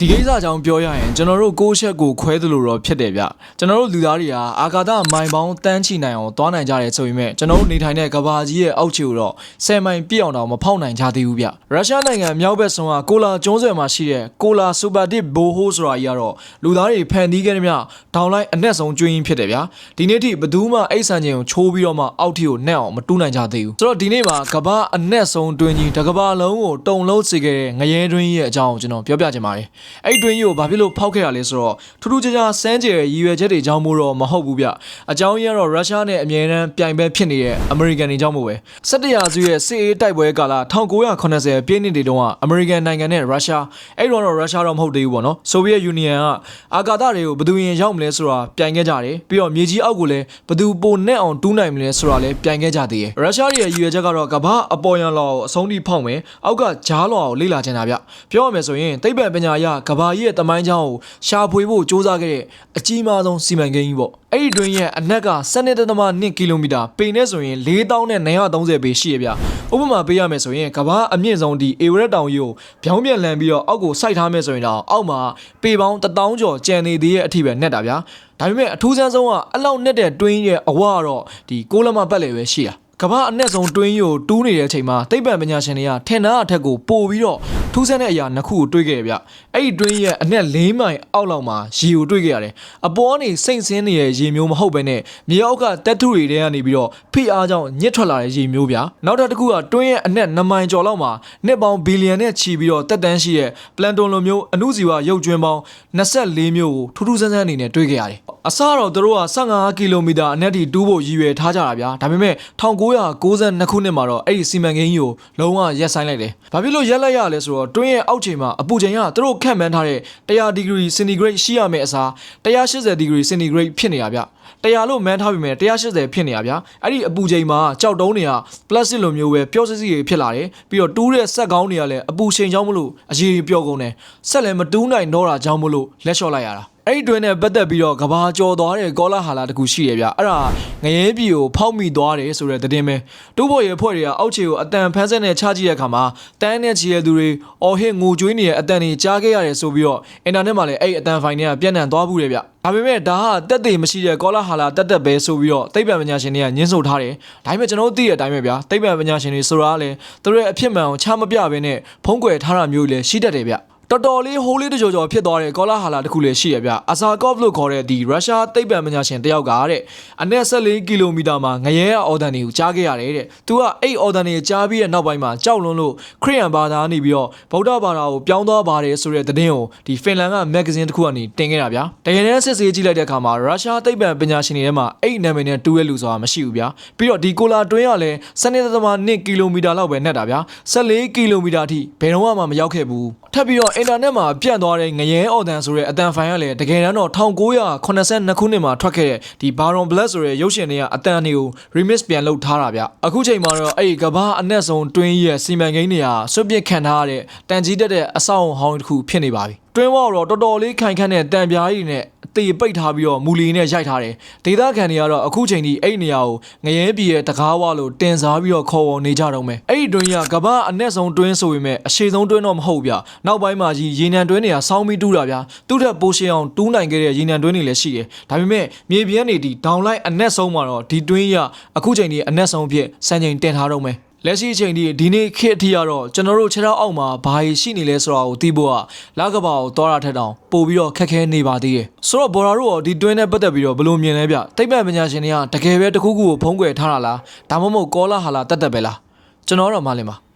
ဒီကိစ္စအကြောင်းပြောရရင်ကျွန်တော်တို့ကိုယ့်ချက်ကိုခွဲသလိုတော့ဖြစ်တယ်ဗျကျွန်တော်တို့လူသားတွေကအာကာသမိုင်ပေါင်းတန်းချီနိုင်အောင်သွားနိုင်ကြတယ်ဆိုပေမဲ့ကျွန်တော်တို့နေထိုင်တဲ့ကမ္ဘာကြီးရဲ့အောက်ခြေကိုတော့10မိုင်ပြည့်အောင်တော့မဖောက်နိုင်ကြသေးဘူးဗျရုရှားနိုင်ငံမြောက်ဘက်ဆုံးကကိုလာကျွန်းဆွယ်မှာရှိတဲ့ကိုလာစူပါတစ်ဘိုဟိုးဆိုတာကြီးကတော့လူသားတွေဖန်တီးခဲ့တဲ့မြဒေါင်လိုက်အနက်ဆုံးကျွင်းဖြစ်တယ်ဗျဒီနေ့ထိဘယ်သူမှအိတ်ဆန်ခြင်းကိုချိုးပြီးတော့မှအောက်ထိကိုနှက်အောင်မတူးနိုင်ကြသေးဘူးဆိုတော့ဒီနေ့မှာကမ္ဘာအနက်ဆုံးတွင်းကြီးတစ်ကမ္ဘာလုံးကိုတုံလုံးစေခဲ့တဲ့ငရဲတွင်းကြီးရဲ့အကြောင်းကိုကျွန်တော်ပြောပြချင်ပါတယ်အဲ့တွင်းကြီးကိုဘာဖြစ်လို့ဖောက်ခဲ့ရလဲဆိုတော့ထူးထူးခြားခြားစမ်းကြယ်ရည်ရွယ်ချက်တွေကြောင့်မို့တော့မဟုတ်ဘူးဗျအကြောင်းရင်းကတော့ရုရှားနဲ့အမြဲတမ်းပြိုင်ပွဲဖြစ်နေတဲ့အမေရိကန်တွေကြောင့်မို့ပဲ17ရာစုရဲ့စစ်အေးတိုက်ပွဲကာလ1980ပြည့်နှစ်တွေတုန်းကအမေရိကန်နိုင်ငံနဲ့ရုရှားအဲ့တော့ရုရှားတော့မဟုတ်သေးဘူးပေါ့နော်ဆိုဗီယက်ယူနီယံကအာကာသတွေကိုဘယ်သူရင်ရောက်မလဲဆိုတာပြိုင်ခဲ့ကြတယ်ပြီးတော့မြေကြီးအောက်ကိုလည်းဘယ်သူပိုနဲ့အောင်တူးနိုင်မလဲဆိုတာလည်းပြိုင်ခဲ့ကြသေးတယ်ရုရှားရဲ့ရည်ရွယ်ချက်ကတော့ကမ္ဘာအပေါ်ယံလောကိုအဆုံးထိဖောက်မယ်အောက်ကဂျားလောကိုလေ့လာချင်တာဗျပြောရမယ်ဆိုရင်သိပ္ပံပညာအရကမ္ဘာကြီးရဲ့တမိုင်းကြောင်းကိုရှာဖွေဖို့စ조사ခဲ့တဲ့အကြီးမားဆုံးစီမံကိန်းကြီးပေါ့အဲ့ဒီတွင်းရဲ့အနက်က12.2 ကီလိုမီတာပေနဲ့ဆိုရင်4930ပေရှိရဗျဥပမာပေးရမယ်ဆိုရင်ကမ္ဘာအမြင့်ဆုံးဒီအေဝရက်တောင်ကြီးကိုပြောင်းပြန်လှန်ပြီးတော့အောက်ကိုစိုက်ထားမယ်ဆိုရင်တော့အောက်မှာပေပေါင်း1000ကျော်ကျန်နေသေးတဲ့အထိပဲနဲ့တာဗျာဒါပေမဲ့အထူးဆန်းဆုံးကအလောက်နဲ့တဲ့တွင်းရဲ့အဝကတော့ဒီ6လက်မပတ်လေပဲရှိတာကမ္ဘာအနက်ဆုံးတွင်းကိုတူးနေတဲ့အချိန်မှာသိပ္ပံပညာရှင်တွေကထင်တာအထက်ကိုပို့ပြီးတော့ထူးဆန်းတဲ့အရာနှစ်ခုကိုတွေ့ခဲ့ရဗျအဲ့ဒီတွင်းရဲ့အနက်4မိုင်အောက်လောက်မှာရေကိုတွေ့ခဲ့ရတယ်အပေါ်ကနေစိမ့်ဆင်းနေတဲ့ရေမျိုးမဟုတ်ဘဲနဲ့မြေအောက်ကတက်ထုတွေထဲကနေပြီးတော့ဖိအားကြောင့်ညစ်ထွက်လာတဲ့ရေမျိုးဗျနောက်တစ်ခုကတွင်းရဲ့အနက်2မိုင်ကျော်လောက်မှာနှစ်ပေါင်းဘီလီယံနဲ့ချီပြီးတော့တက်တန်းရှိတဲ့ပလန်တွန်လိုမျိုးအဏုဇီဝရုပ်ကြွင်းပေါင်း24မျိုးကိုထူးထူးဆန်းဆန်းအနေနဲ့တွေ့ခဲ့ရတယ်အစတော့သူတို့က15ကီလိုမီတာအနက်ထိတူးဖို့ရည်ရွယ်ထားကြတာဗျာဒါပေမဲ့1992ခုနှစ်မှာတော့အဲ့ဒီစီမံကိန်းကြီးကိုလုံးဝရပ်ဆိုင်းလိုက်တယ်။ဘာဖြစ်လို့ရပ်လိုက်ရလဲဆိုတော့တွင်းရဲ့အောက်ခြေမှာအပူချိန်ကသူတို့ခန့်မှန်းထားတဲ့100ဒီဂရီစင်တီဂရိတ်ရှိရမယ့်အစား180ဒီဂရီစင်တီဂရိတ်ဖြစ်နေတာဗျ။100လို့မှန်းထားပြီးမြဲ180ဖြစ်နေတာဗျ။အဲ့ဒီအပူချိန်မှာကြောက်တုံးတွေကပလတ်စတစ်လိုမျိုးပဲပျော့စစ်စစ်တွေဖြစ်လာတယ်။ပြီးတော့တူးတဲ့ဆက်ကောင်းတွေကလည်းအပူချိန်ကြောင့်မလို့အရေပျော့ကုန်တယ်။ဆက်လည်းမတူးနိုင်တော့တာကြောင့်မလို့လက်လျှော့လိုက်ရတာ။အဲ့ဒီတွင်နဲ့ပတ်သက်ပြီးတော့ကဘာကျော်သွားတဲ့ကောလာဟာလာတကူရှိရဗျအဲ့ဒါငရဲပြည်ကိုဖောက်မိသွားတယ်ဆိုတဲ့သတင်းပဲတိုးဖို့ရဖွဲ့တွေကအောက်ခြေကိုအတန်ဖန်းဆက်နဲ့ချကြည့်တဲ့အခါမှာတန်းနဲ့ချီတဲ့သူတွေအော်ဟစ်ငိုကြွေးနေတဲ့အတန်တွေကြားခဲ့ရတယ်ဆိုပြီးတော့အင်တာနက်မှာလည်းအဲ့အတန်ဖိုင်တွေကပြန့်နှံ့သွားဘူးတယ်ဗျဒါပေမဲ့ဒါဟာတက်သေးမရှိတဲ့ကောလာဟာလာတက်ပဲဆိုပြီးတော့သိပ္ပံပညာရှင်တွေကညှင်းဆိုထားတယ်ဒါပေမဲ့ကျွန်တော်တို့သိတဲ့အတိုင်းပဲဗျသိပ္ပံပညာရှင်တွေဆိုတာလည်းသူတို့ရဲ့အဖြစ်မှန်ကိုချမပြဘဲနဲ့ဖုံးကွယ်ထားတာမျိုးလည်းရှိတတ်တယ်ဗျတော်တော်လေးဟိုးလေးတကြောဖြစ်သွားတဲ့ကောလာဟာလာတခုလည်းရှိရဗျအဆာကော့ဖ်လို့ခေါ်တဲ့ဒီရုရှားသိပ္ပံပညာရှင်တယောက်ကတဲ့အနက်14ကီလိုမီတာမှာငရဲအော်ဒန်တွေကိုကြားခဲ့ရတယ်တဲ့သူကအဲ့အော်ဒန်တွေကြားပြီးတဲ့နောက်ပိုင်းမှာကြောက်လွန်းလို့ခရစ်ယာန်ဘာသာနေပြီးတော့ဗုဒ္ဓဘာသာကိုပြောင်းသွားပါတယ်ဆိုတဲ့သတင်းကိုဒီဖင်လန်ကမဂ္ဂဇင်းတစ်ခုကနေတင်ခဲ့တာဗျာတကယ်တမ်းစစ်ဆေးကြည့်လိုက်တဲ့အခါမှာရုရှားသိပ္ပံပညာရှင်တွေထဲမှာအဲ့နာမည်နဲ့တူတဲ့လူဆိုတာမရှိဘူးဗျာပြီးတော့ဒီကိုလာတွင်းကလည်း12.2ကီလိုမီတာလောက်ပဲနဲ့တာဗျာ14ကီလိုမီတာအထိဘယ်တော့မှမရောက်ခဲ့ဘူးထပ်ပြီးတော့အင်တာနက်မှာပြန့်သွားတဲ့ငရဲအော်ဒန်ဆိုတဲ့အတန်ဖိုင်ကလည်းတကယ်တမ်းတော့1982ခုနှစ်မှာထွက်ခဲ့တဲ့ဒီ Baron Black ဆိုတဲ့ရုပ်ရှင်တွေကအတန်တွေကို remix ပြန်လုပ်ထားတာဗျအခုချိန်မှာတော့အဲ့ဒီကဘာအနက်ဆုံးတွင်းရဲ့စီမံကိန်းတွေကစွန့်ပစ်ခံထားရတဲ့တန်ကြီးတက်တဲ့အဆောက်အုံဟောင်းတစ်ခုဖြစ်နေပါပြီတွင်းဝတော့တော်တော်လေးခိုင်ခန့်တဲ့တန်ပြားကြီးနဲ့အသေးပိတ်ထားပြီးတော့မူလီနဲ့ရိုက်ထားတယ်ဒေသခံတွေကတော့အခုချိန်ထိအဲ့ဒီနေရာကိုငရဲပြည်ရဲ့တကားဝလို့တင်စားပြီးတော့ခေါ်ဝေါ်နေကြတော့မယ်အဲ့ဒီတွင်းကကဘာအနက်ဆုံးတွင်းဆိုပေမဲ့အရှိဆုံးတွင်းတော့မဟုတ်ဗျနောက်ပိုင်းမှာကြီးရေနံတွင်းတွေကစောင်းပြီးတူးတာဗျသူ့ထက်ပိုရှင်းအောင်တူးနိုင်ခဲ့တဲ့ရေနံတွင်းတွေလည်းရှိတယ်ဒါပေမဲ့မြေပြင်ကနေဒီဒေါင်လိုက်အနက်ဆုံးမှာတော့ဒီတွင်းကအခုချိန်ထိအနက်ဆုံးဖြစ်စံချိန်တင်ထားတော့မယ်လက်ရှိအချိန်ဒီနေ့ခေတ်အထိကတော့ကျွန်တော်တို့ခြေထောက်အောက်မှာဘာရှိနေလဲဆိုတာကိုသိဖို့ကလကဘာကိုသွားတာထက်တောင်ပို့ပြီးတော့ခက်ခဲနေပါသေးတယ်ဆိုတော့ဘော်ရာတို့ရောဒီတွင်းနဲ့ပတ်သက်ပြီးတော့ဘယ်လိုမြင်လဲဗျသိပ္ပံပညာရှင်တွေကတကယ်ပဲတခုခုကိုဖုံးကွယ်ထားတာလားဒါမှမဟုတ်ကောလာဟာလာတက်ပဲလားကျွန်တော်တော့မလင်းပါ